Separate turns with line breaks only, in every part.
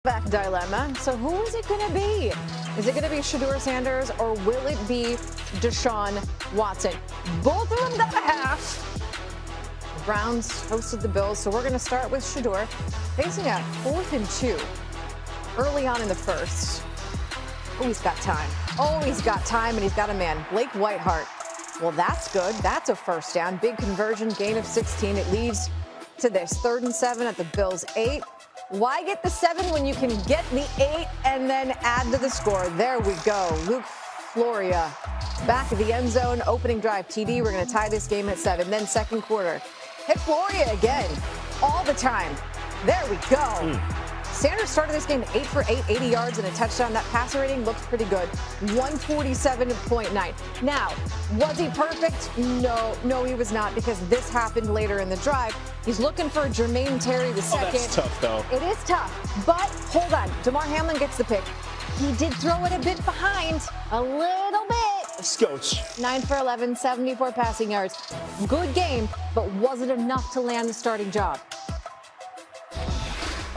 Back dilemma. So who is it going to be? Is it going to be Shedeur Sanders or will it be Deshaun Watson? Both of them got a half. The Browns hosted the Bills, so we're going to start with Shedeur facing a 4th and 2 early on in the first. Oh, he's got time. Oh, he's got time, and he's got a man, Blake Whiteheart. Well, that's good. That's a first down. Big conversion, gain of 16. It leads to this 3rd and 7 at the Bills' 8. Why get the 7 when you can get the 8 and then add to the score? There we go. Luke Floria back at the end zone. Opening drive TD. We're going to tie this game at 7. Then second quarter. Hit Floria again. All the time. There we go. Sanders started this game 8 for 8, 80 yards and a touchdown. That passer rating looks pretty good. 147.9. Now, was he perfect? No, he was not, because this happened later in the drive. He's looking for Jermaine Terry the second.
That's tough, though.
It is tough, but hold on. DeMar Hamlin gets the pick. He did throw it a bit behind, a little bit.
Scotch.
9 for 11, 74 passing yards. Good game, but was it enough to land the starting job?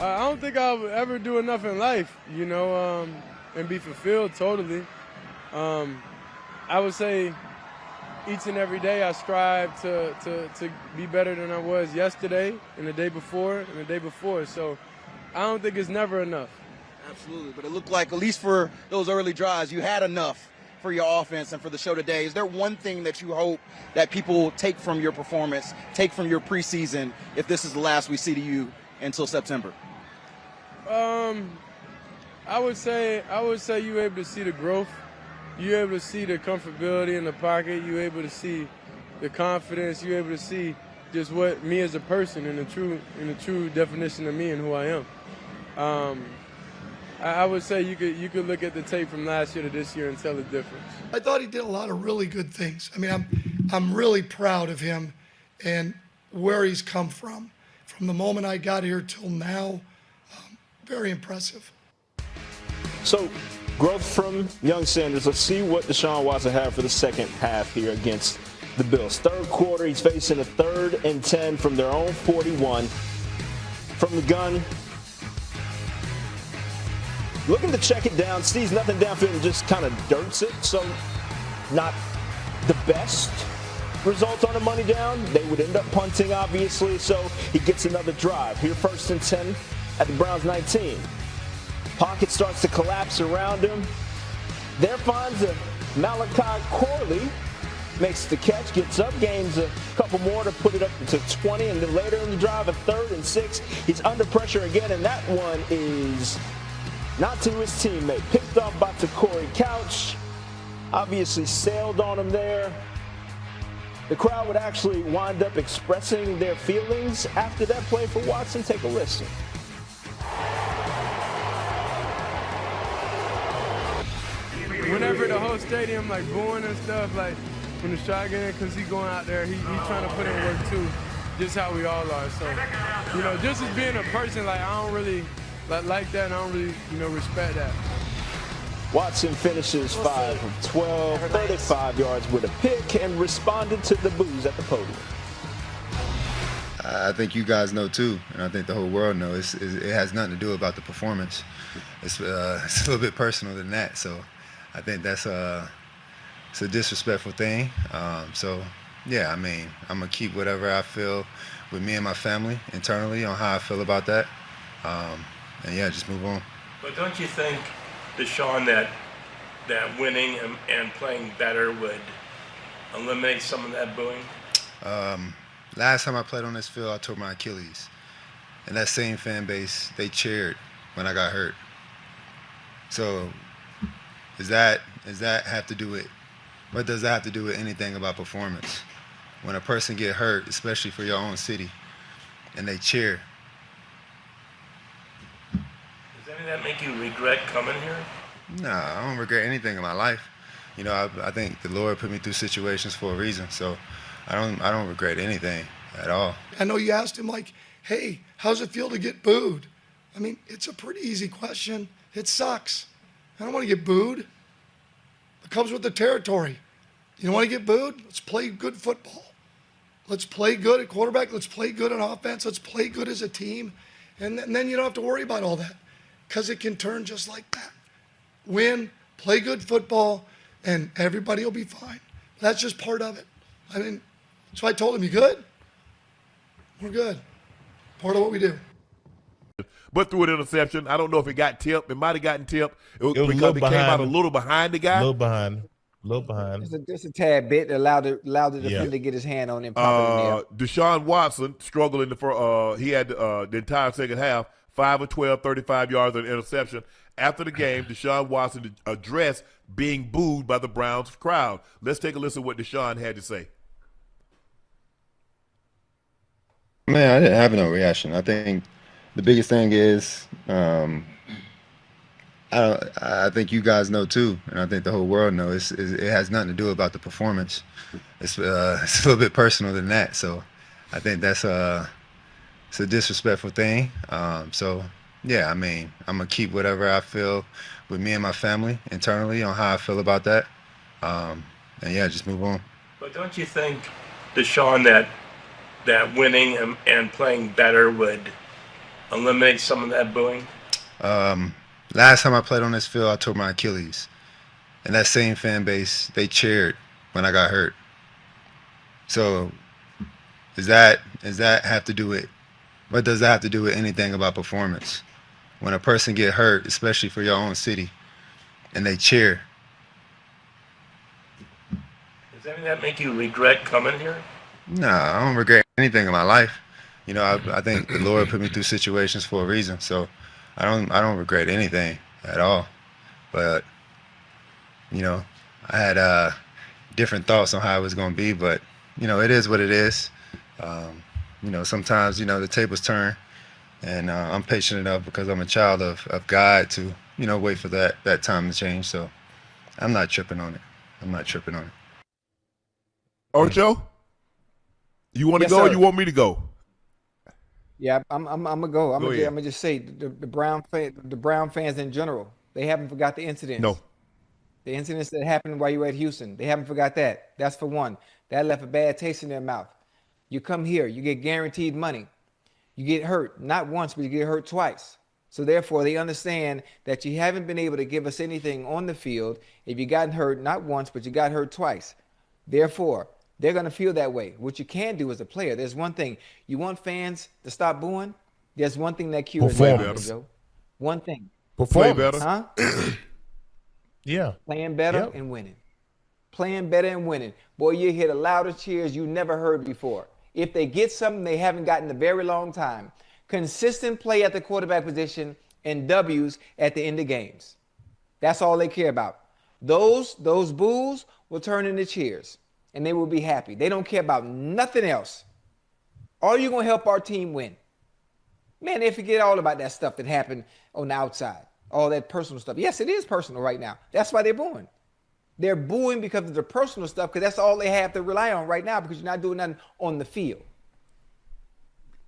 I don't think I'll ever do enough in life, and be fulfilled totally. I would say each and every day I strive to be better than I was yesterday and the day before and the day before. So I don't think it's never enough.
Absolutely, but it looked like, at least for those early drives, you had enough for your offense and for the show today. Is there one thing that you hope that people take from your performance, take from your preseason, if this is the last we see to you until September?
I would say you're able to see the growth. You're able to see the comfortability in the pocket. You're able to see the confidence. You're able to see just what me as a person in the true definition of me and who I am. I would say you could look at the tape from last year to this year and tell the difference.
I thought he did a lot of really good things. I mean, I'm really proud of him and where he's come from the moment I got here till now. Very impressive.
So, growth from young Sanders. Let's see what Deshaun Watson had for the second half here against the Bills. Third quarter, he's facing a 3rd and 10 from their own 41. From the gun, looking to check it down, sees nothing downfield and just kind of dirts it. So, not the best result on the money down. They would end up punting, obviously, so he gets another drive. Here, 1st and 10 at the Browns' 19. Pocket starts to collapse around him. There finds a Malachi Corley, makes the catch, gets up, gains a couple more to put it up to 20, and then later in the drive, a 3rd and 6. He's under pressure again, and that one is not to his teammate. Picked up by Corey Couch. Obviously sailed on him there. The crowd would actually wind up expressing their feelings after that play for Watson. Take a listen.
Whenever the whole stadium booing and stuff, when the shot get in, because he's going out there, he's trying to put in work too, just how we all are. So, just as being a person, I don't really like that, and I don't really, respect that.
Watson finishes 5 of 12, 35 yards with a pick, and responded to the boos at the podium.
I think you guys know too, and I think the whole world knows. It has nothing to do about the performance. It's a little bit personal than that. So I think it's a disrespectful thing. Yeah, I mean, I'm gonna keep whatever I feel with me and my family internally on how I feel about that, and yeah, just move on.
But don't you think, Deshaun, that winning and playing better would eliminate some of that booing?
Last time I played on this field, I tore my Achilles. And that same fan base, they cheered when I got hurt. So does that have to do with, what does that have to do with anything about performance? When a person get hurt, especially for your own city, and they cheer.
Does any of that make you regret coming here?
No, I don't regret anything in my life. I think the Lord put me through situations for a reason, so I don't regret anything at all.
I know you asked him hey, how's it feel to get booed? I mean, it's a pretty easy question. It sucks. I don't want to get booed. It comes with the territory. You don't want to get booed? Let's play good football. Let's play good at quarterback. Let's play good on offense. Let's play good as a team. And then you don't have to worry about all that. because it can turn just like that. Win, play good football, and everybody will be fine. That's just part of it. I mean, so I told him, you good? We're good. Part of what we do.
But threw an interception. I don't know if it got tipped. It might have gotten tipped
was
because it came out a little behind the guy.
A little behind.
Just a tad bit that allowed the defender to get his hand on him.
Deshaun Watson struggled for he had the entire second half, 5 of 12, 35 yards and interception. After the game, Deshaun Watson addressed being booed by the Browns crowd. Let's take a listen to what Deshaun had to say.
Man, I didn't have no reaction. I think the biggest thing is I think you guys know too, and I think the whole world knows. It has nothing to do about the performance. It's a little bit personal than that. So I think it's a disrespectful thing. So yeah, I mean, I'm gonna keep whatever I feel with me and my family internally on how I feel about that, and yeah, just move on.
But don't you think, Deshaun, that winning and playing better would eliminate some of that booing?
Last time I played on this field, I tore my Achilles, and that same fan base, they cheered when I got hurt. So, does that have to do with? What does that have to do with anything about performance? When a person get hurt, especially for your own city, and they cheer.
Does any of that make you regret coming here?
No, I don't regret anything in my life. You know, I think the Lord put me through situations for a reason, so I don't regret anything at all. But you know, I had different thoughts on how it was going to be, but you know, it is what it is. You know, sometimes the tables turn, and I'm patient enough because I'm a child of God to wait for that time to change. So I'm not tripping on it.
Ocho, you want to go, or you want me to go?
Yeah, I'm gonna go. I'm
Go ahead.
gonna just say the Brown fans in general, they haven't forgot the incidents.
No.
The incidents that happened while you were at Houston, they haven't forgot that. That's for one. That left a bad taste in their mouth. You come here, you get guaranteed money. You get hurt, not once, but you get hurt twice. So therefore, they understand that you haven't been able to give us anything on the field if you got hurt, not once, but you got hurt twice. Therefore, they're going to feel that way. What you can do as a player, there's one thing. You want fans to stop booing? There's one thing that cures that, Joe. One thing.
Play better.
Huh?
Yeah.
Playing better and winning. Playing better and winning. Boy, you hear the loudest cheers you never heard before. If they get something they haven't gotten in a very long time, consistent play at the quarterback position and W's at the end of games. That's all they care about. Those boos will turn into cheers, and they will be happy. They don't care about nothing else. Are you going to help our team win? Man, they forget all about that stuff that happened on the outside, all that personal stuff. Yes, it is personal right now. That's why they're booing. They're booing because of the personal stuff, because that's all they have to rely on right now, because you're not doing nothing on the field.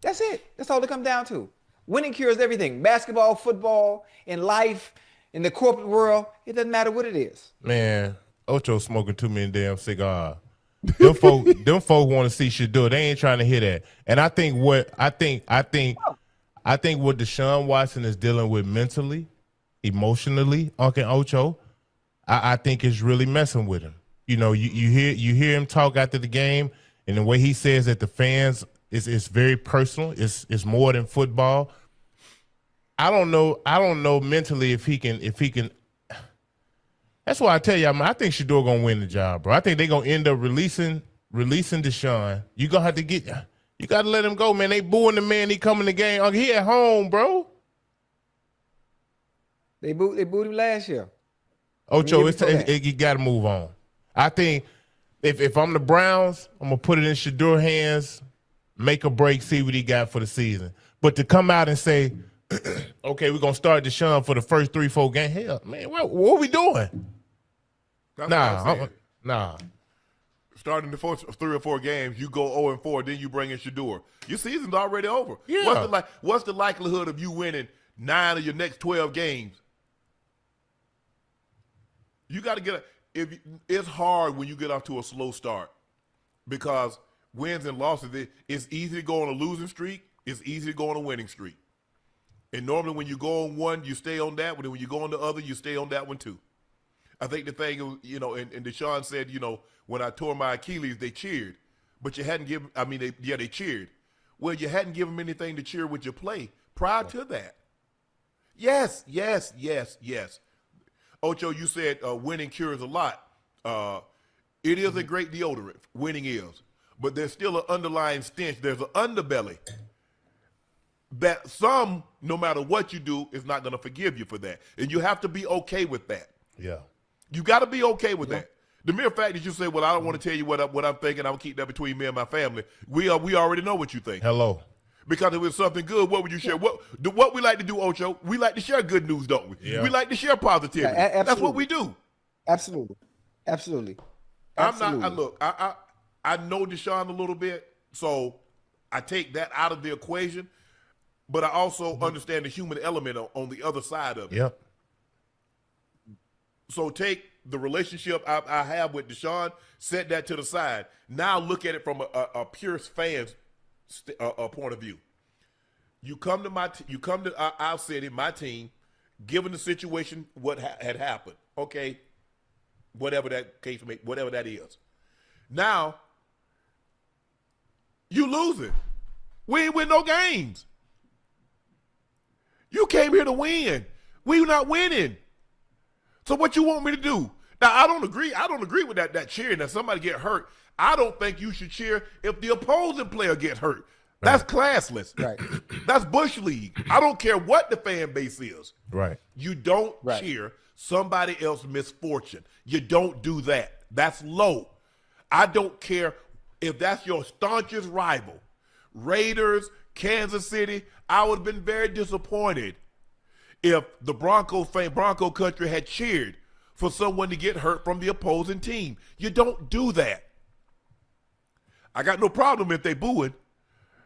That's it. That's all it comes down to. Winning cures everything. Basketball, football, in life, in the corporate world, it doesn't matter what it is.
Man, Ocho smoking too many damn cigars. Them folk want to see Shedeur. They ain't trying to hear that. And I think what Deshaun Watson is dealing with mentally, emotionally, Uncle Ocho, I think it's really messing with him. You know, you hear him talk after the game, and the way he says that the fans is very personal. It's more than football. I don't know mentally if he can. That's why I tell you, I think Shedeur gonna win the job, bro. I think they're gonna end up releasing Deshaun. You gotta let him go, man. They booing the man. He coming the game. He at home, bro.
They booed him last year.
Ocho, you got to move on. I think if I'm the Browns, I'm going to put it in Shedeur hands, make a break, see what he got for the season. But to come out and say, okay, we're going to start Deshaun for the first 3-4 games, hell, man, what are we doing? Nah.
Starting the first 3 or 4 games, you go 0-4, then you bring in Shedeur. Your season's already over.
Yeah.
What's the likelihood of you winning 9 of your next 12 games? You got to it's hard when you get off to a slow start, because wins and losses, it's easy to go on a losing streak. It's easy to go on a winning streak. And normally when you go on one, you stay on that one. And when you go on the other, you stay on that one too. I think the thing, and Deshaun said, when I tore my Achilles, they cheered. But you hadn't given, they cheered. Well, you hadn't given them anything to cheer with your play prior to that. Yes. Ocho, you said winning cures a lot. It is a great deodorant, winning is. But there's still an underlying stench. There's an underbelly that some, no matter what you do, is not going to forgive you for that. And you have to be okay with that.
Yeah.
You got to be okay with that. The mere fact that you say, well, I don't want to tell you what I'm thinking, I'll keep that between me and my family. We already know what you think.
Hello.
Because if it's something good, what would you share? What we like to do, Ocho, we like to share good news, don't we?
Yeah.
We like to share positivity.
Yeah,
that's what we do.
Absolutely.
I know Deshaun a little bit, so I take that out of the equation, but I also understand the human element on the other side of it.
Yep.
So take the relationship I have with Deshaun, set that to the side. Now look at it from a pure fan's point of view. You come to our city, my team, given the situation, what had happened. Okay, whatever that case may, whatever that is. Now you losing. We ain't win no games. You came here to win. We not winning. So what you want me to do? Now I don't agree with that cheering that somebody get hurt. I don't think you should cheer if the opposing player gets hurt. That's classless.
Right.
That's Bush League. I don't care what the fan base is.
Right.
You don't cheer somebody else's misfortune. You don't do that. That's low. I don't care if that's your staunchest rival. Raiders, Kansas City, I would have been very disappointed if the Bronco country had cheered for someone to get hurt from the opposing team. You don't do that. I got no problem if they booing,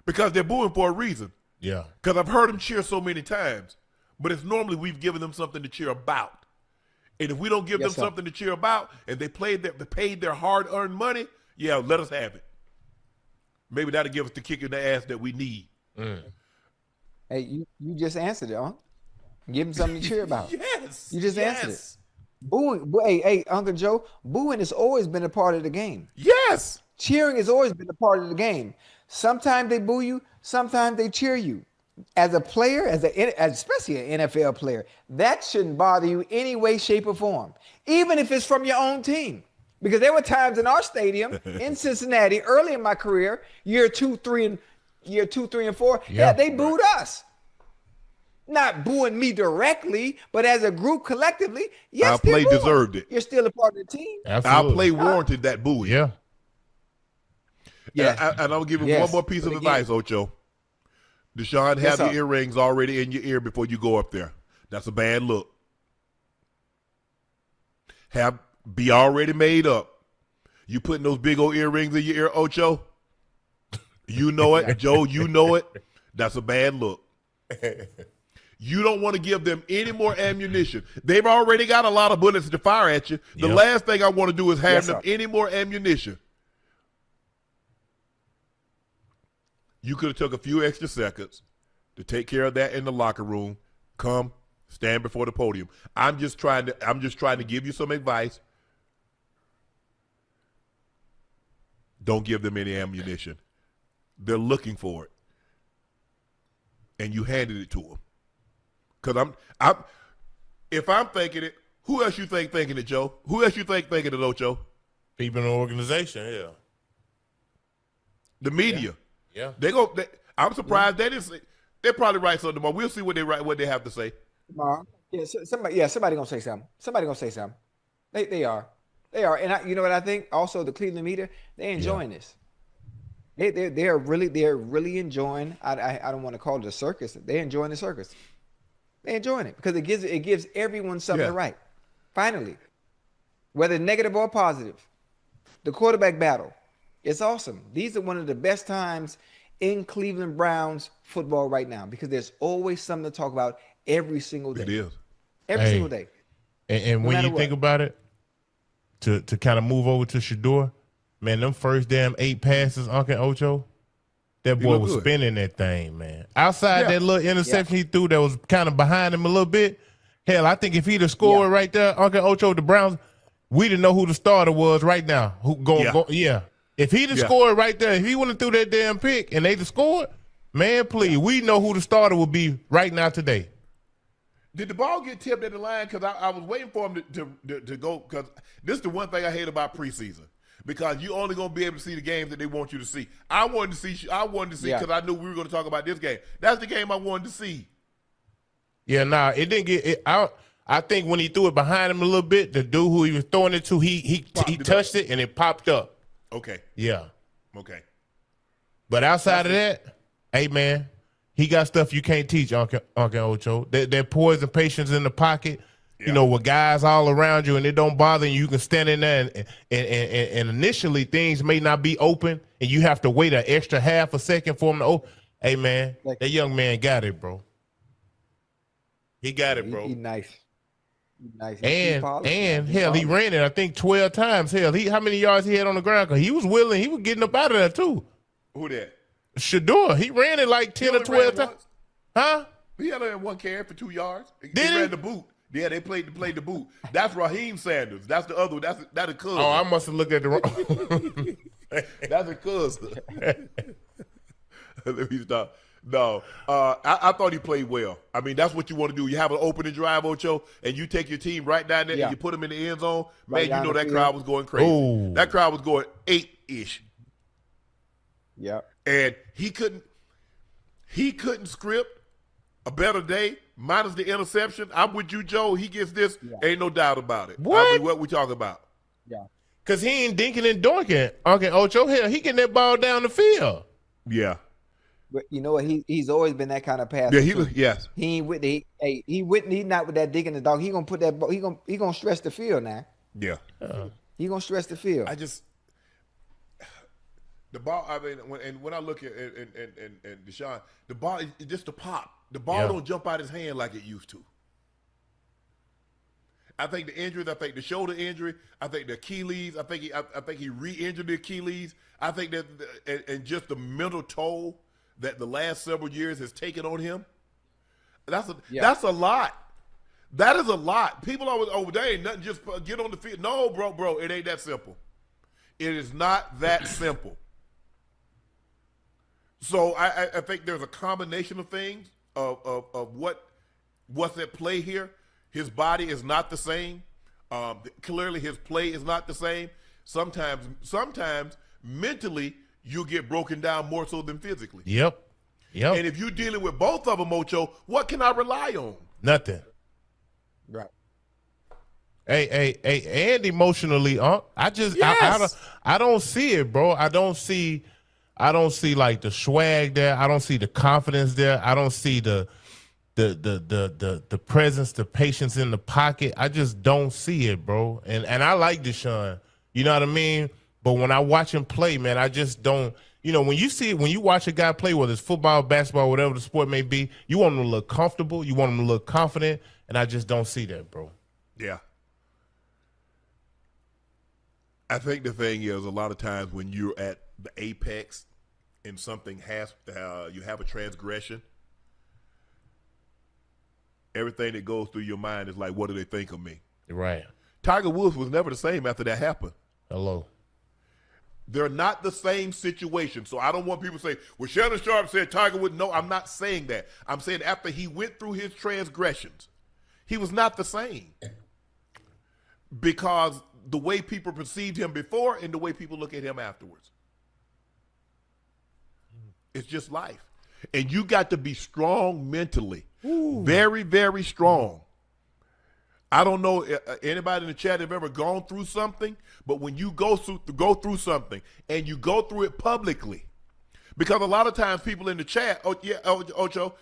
because they're booing for a reason.
Yeah.
Because I've heard them cheer so many times, but it's normally we've given them something to cheer about. And if we don't give them something to cheer about, and they paid their hard-earned money, yeah, let us have it. Maybe that'll give us the kick in the ass that we need.
Hey, you just answered it, huh? Give them something to cheer about.
Yes.
You just answered it. Booing, hey, Uncle Joe, booing has always been a part of the game.
Yes.
Cheering has always been a part of the game. Sometimes they boo you, sometimes they cheer you. As a player, especially an NFL player, that shouldn't bother you any way, shape, or form, even if it's from your own team. Because there were times in our stadium in Cincinnati, early in my career, year 2, 3, and 4, they booed us. Not booing me directly, but as a group collectively, yes,
our play deserved it.
You're still a part of the team.
Absolutely.
Our play warranted that booing.
Yeah.
Yeah.
And I'll give you one more piece of advice, Ocho. Deshaun, have your earrings already in your ear before you go up there. That's a bad look. Be already made up. You putting those big old earrings in your ear, Ocho? You know it, Joe. You know it. That's a bad look. You don't want to give them any more ammunition. They've already got a lot of bullets to fire at you. The last thing I want to do is have them any more ammunition. You could have took a few extra seconds to take care of that in the locker room. Come, stand before the podium. I'm just trying to give you some advice. Don't give them any ammunition. They're looking for it. And you handed it to them. Because if I'm thinking it, who else you think thinking it, Joe? Who else you think thinking it, Ocho?
People in the organization, yeah.
The media.
Yeah.
I'm surprised they didn't say. They'll probably write something tomorrow. We'll see what they have to say.
Tomorrow. Somebody gonna say something. Somebody gonna say something. They are. And you know what I think? Also, the Cleveland media, they're enjoying this. They're really enjoying. I don't want to call it a circus. They're enjoying the circus. They're enjoying it because it gives everyone something to write. Finally, whether negative or positive, the quarterback battle, it's awesome. These are one of the best times in Cleveland Browns football right now because there's always something to talk about every single day.
It is.
Every single day.
And when you think about it, to kind of move over to Shedeur, man, them first damn 8 passes, Uncle Ocho, That
He
boy
looked
was
good.
spinning that thing, man. Outside
Yeah.
that little interception he threw that was kind of behind him a little bit, hell, I think if he'd have scored right there, Uncle Ocho, the Browns, we didn't know who the starter was right now. Yeah. If he'd have scored right there, if he wouldn't have threw that damn pick and they'd have scored, man, please, we know who the starter would be right now today.
Did the ball get tipped at the line? Because I was waiting for him to go. Because this is the one thing I hate about preseason. Because you only gonna be able to see the games that they want you to see. I wanted to see because I knew we were going to talk about this game. That's the game I wanted to see.
Yeah, nah, it didn't get it out. I think when he threw it behind him a little bit, the dude who he was throwing it to, he touched it and it popped up.
Okay.
Yeah.
Okay.
But outside of that, hey man, he got stuff you can't teach, Uncle Ocho. That poise and patience in the pocket. You know, with guys all around you and it don't bother you, you can stand in there and initially things may not be open and you have to wait an extra half a second for him to open. Hey man, that young man got it, bro. He got it, bro.
He nice. Nice.
And hell, he ran it, I think 12 times. Hell, how many yards he had on the ground? Because he was willing, he was getting up out of there too.
Who that?
Shedeur. He ran it like 10 or 12 times. Huh?
He had one carry for 2 yards.
Did he?
Ran the boot. Yeah, they played the boot. That's Raheem Sanders. That's the other one. That's a cousin.
Oh, I must have looked at the wrong.
That's a cousin. Let me stop. No, I thought he played well. I mean, that's what you want to do. You have an opening drive, Ocho, and you take your team right down there and you put them in the end zone. Man, you know that crowd was going crazy.
Ooh.
That crowd was going 8-ish.
Yeah.
And he couldn't script a better day, minus the interception. I'm with you, Joe. He gets this. Ain't no doubt about it.
What?
I mean, what we talking about?
Yeah.
Because he ain't dinking and doinking. Uncle Ocho, hell, he getting that ball down the field.
Yeah.
But you know what? He's always been that kind of passer.
Yeah, yes.
He ain't with the he not with that dick in the dog. He gonna put that ball. He gonna stress the field now.
Yeah.
He gonna stress the field.
The ball. I mean, when I look at Deshaun, the ball is just the pop. The ball don't jump out his hand like it used to. I think the injuries. I think the shoulder injury. I think the Achilles. I think he re-injured the Achilles. I think that and just the mental toll that the last several years has taken on him. That's a lot. That is a lot. People always, there ain't nothing, just get on the field. No, bro, it ain't that simple. It is not that simple. So I think there's a combination of things of what's at play here. His body is not the same. Clearly his play is not the same. Sometimes mentally you get broken down more so than physically.
Yep.
And if you're dealing with both of them, Ocho, what can I rely on?
Nothing.
Right.
Hey, and emotionally, I don't see it, bro. I don't see like the swag there. I don't see the confidence there. I don't see the presence, the patience in the pocket. I just don't see it, bro. And I like Deshaun. You know what I mean? But when I watch him play, man, I just don't. You know, when you watch a guy play, whether it's football, basketball, whatever the sport may be, you want him to look comfortable. You want him to look confident. And I just don't see that, bro.
Yeah. I think the thing is, a lot of times when you're at the apex and something you have a transgression, everything that goes through your mind is like, what do they think of me?
Right.
Tiger Woods was never the same after that happened.
Hello.
They're not the same situation. So I don't want people to say, well, Shannon Sharp said Tiger Woods. No, I'm not saying that. I'm saying after he went through his transgressions, he was not the same. Because the way people perceived him before and the way people look at him afterwards. It's just life. And you got to be strong mentally. Ooh. Very, very strong. I don't know anybody in the chat have ever gone through something, but when you go through something and you go through it publicly, because a lot of times people in the chat, Ocho,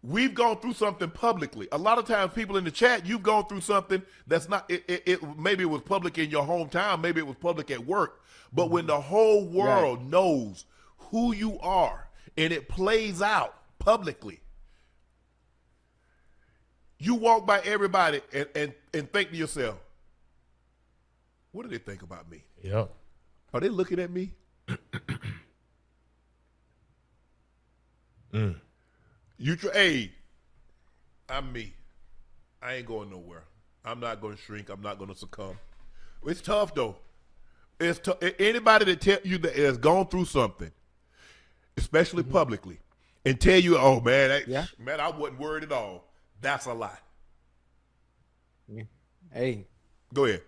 we've gone through something publicly. A lot of times people in the chat, you've gone through something that's not, maybe it was public in your hometown, maybe it was public at work, but when the whole world knows who you are and it plays out publicly, you walk by everybody and think to yourself, what do they think about me?
Yep.
Are they looking at me? Hey, I'm me. I ain't going nowhere. I'm not going to shrink. I'm not going to succumb. It's tough though. It's anybody that tell you that has gone through something, especially publicly, and tell you, "Oh man, man, I wasn't worried at all." That's a lie.
Hey,
go ahead.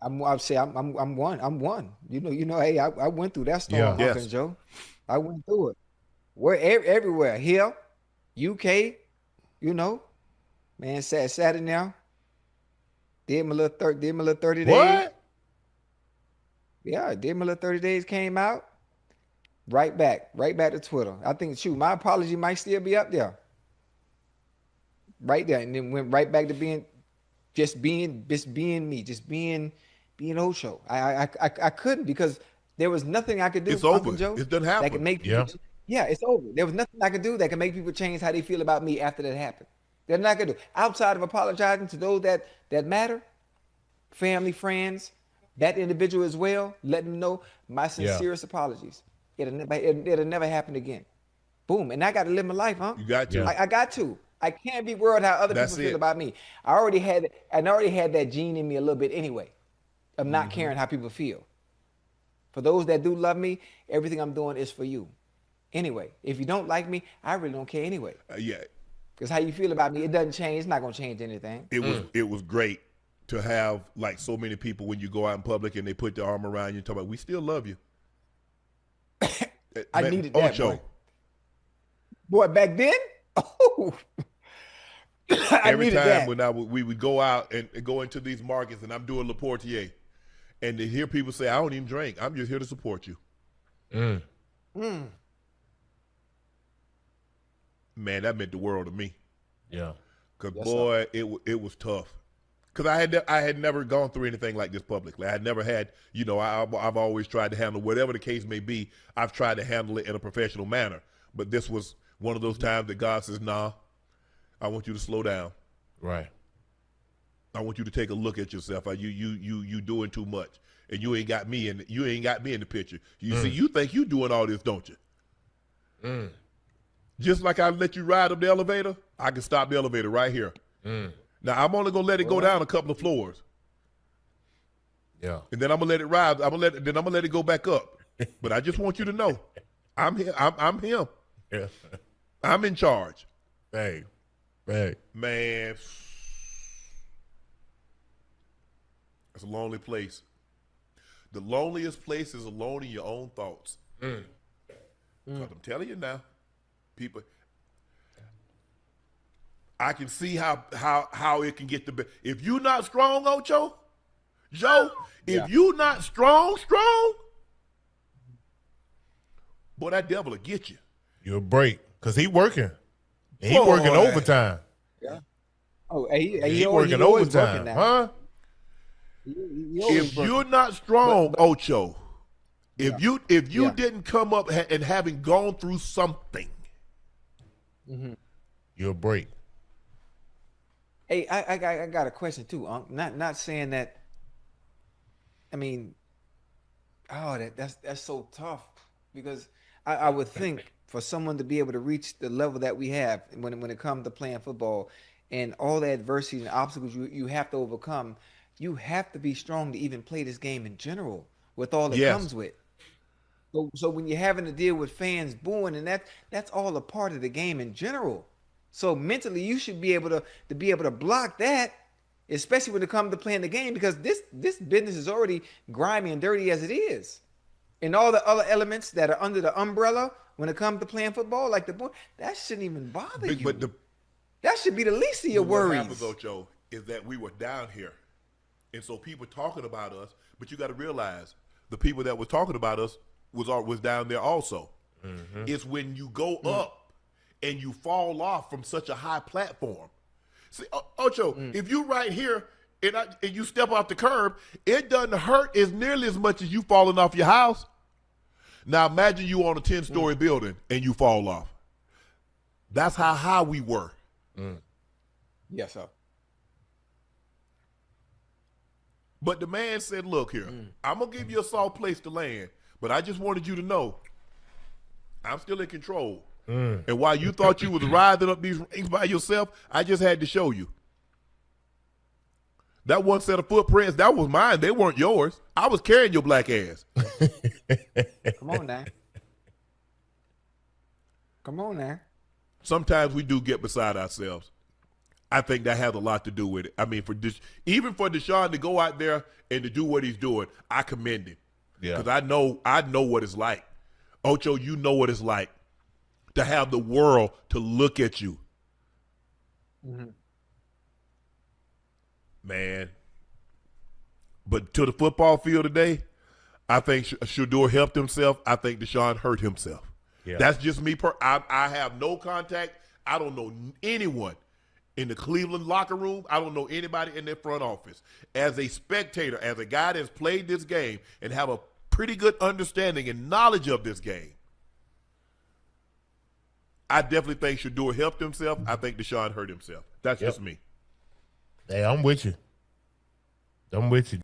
I'm one. I'm one. Hey, I went through that storm,
Yeah.
Uncle Joe. I went through it. We're everywhere. Here, UK, man, Saturday now. Did my little 30 days.
What?
Yeah, did my little 30 days, came out. Right back to Twitter. I think, my apology might still be up there. Right there. And then went right back to being me, just being Ocho. I couldn't, because there was nothing I could do.
It's
Uncle
over.
Joe,
It doesn't happen.
that could make people, it's over. There was nothing I could do that could make people change how they feel about me after that happened. There's nothing I could do outside of apologizing to those that matter, family, friends, that individual as well. Let them know my sincerest apologies. It'll never happen again. Boom. And I got to live my life, huh?
You got to.
I got to. I can't be worried how other people feel about me. I already had that gene in me a little bit anyway, of not caring how people feel. For those that do love me, everything I'm doing is for you. Anyway, if you don't like me, I really don't care anyway.
Yeah.
Because how you feel about me, it doesn't change. It's not going to change anything.
It was great to have like so many people when you go out in public and they put their arm around you and talk about, we still love you.
I needed that,
Ocho.
Boy, back then? Oh.
Every time when we would go out and go into these markets and I'm doing Le Portier, and to hear people say, I don't even drink. I'm just here to support you. Man, that meant the world to me.
Yeah.
Because, boy, it was tough. Because I had never gone through anything like this publicly. I had never had, I've always tried to handle whatever the case may be. I've tried to handle it in a professional manner. But this was one of those times that God says, nah, I want you to slow down.
Right.
I want you to take a look at yourself. You doing too much, and you ain't got me in the picture. You see, you think you doing all this, don't you? Just like I let you ride up the elevator, I can stop the elevator right here. Now I'm only gonna let it go down a couple of floors.
Yeah.
And then I'm gonna let it ride. I'm gonna let it go back up. But I just want you to know, I'm here. I'm him.
Yeah.
I'm in charge.
Hey.
Man. It's a lonely place. The loneliest place is alone in your own thoughts. 'Cause I'm telling you now, people, I can see how it can get the best. If you're not strong, Ocho, Joe, if you're not strong, boy, that devil will get you.
You'll break, because he working. And he working overtime.
Yeah. Oh, he
working overtime, huh?
If you're not strong, Ocho, if you didn't come up and having gone through something,
you'll break.
Hey, I got a question too, Unc. Not saying that. I mean, that's so tough, because I would think for someone to be able to reach the level that we have when it comes to playing football and all the adversity and obstacles you have to overcome, you have to be strong to even play this game in general with all it comes with. So when you're having to deal with fans booing, and that's all a part of the game in general. So mentally, you should be able to block that, especially when it comes to playing the game, because this business is already grimy and dirty as it is. And all the other elements that are under the umbrella when it comes to playing football, like the boy, that shouldn't even bother you.
But
that should be the least of your worries.
What happens, Ocho, is that we were down here. And so people talking about us, but you got to realize the people that were talking about us was down there also. It's when you go up and you fall off from such a high platform. See, Ocho, if you right here and you step off the curb, it doesn't hurt as nearly as much as you falling off your house. Now imagine you on a 10-story building and you fall off. That's how high we were.
Yes, sir.
But the man said, look here, I'm going to give you a soft place to land, but I just wanted you to know I'm still in control. And while you thought you was riding up these rings by yourself, I just had to show you. That one set of footprints, that was mine. They weren't yours. I was carrying your black ass.
Come on now. Come on now.
Sometimes we do get beside ourselves. I think that has a lot to do with it. I mean, even for Deshaun to go out there and to do what he's doing, I commend him.
Yeah.
Because I know what it's like. Ocho, you know what it's like to have the world to look at you.
Mm-hmm.
Man. But to the football field today, I think Shedeur helped himself. I think Deshaun hurt himself.
Yeah.
That's just me. I have no contact. I don't know anyone in the Cleveland locker room. I don't know anybody in their front office. As a spectator, as a guy that's played this game and have a pretty good understanding and knowledge of this game, I definitely think Shedeur helped himself. I think Deshaun hurt himself. That's just me.
Hey, I'm with you. I'm with you.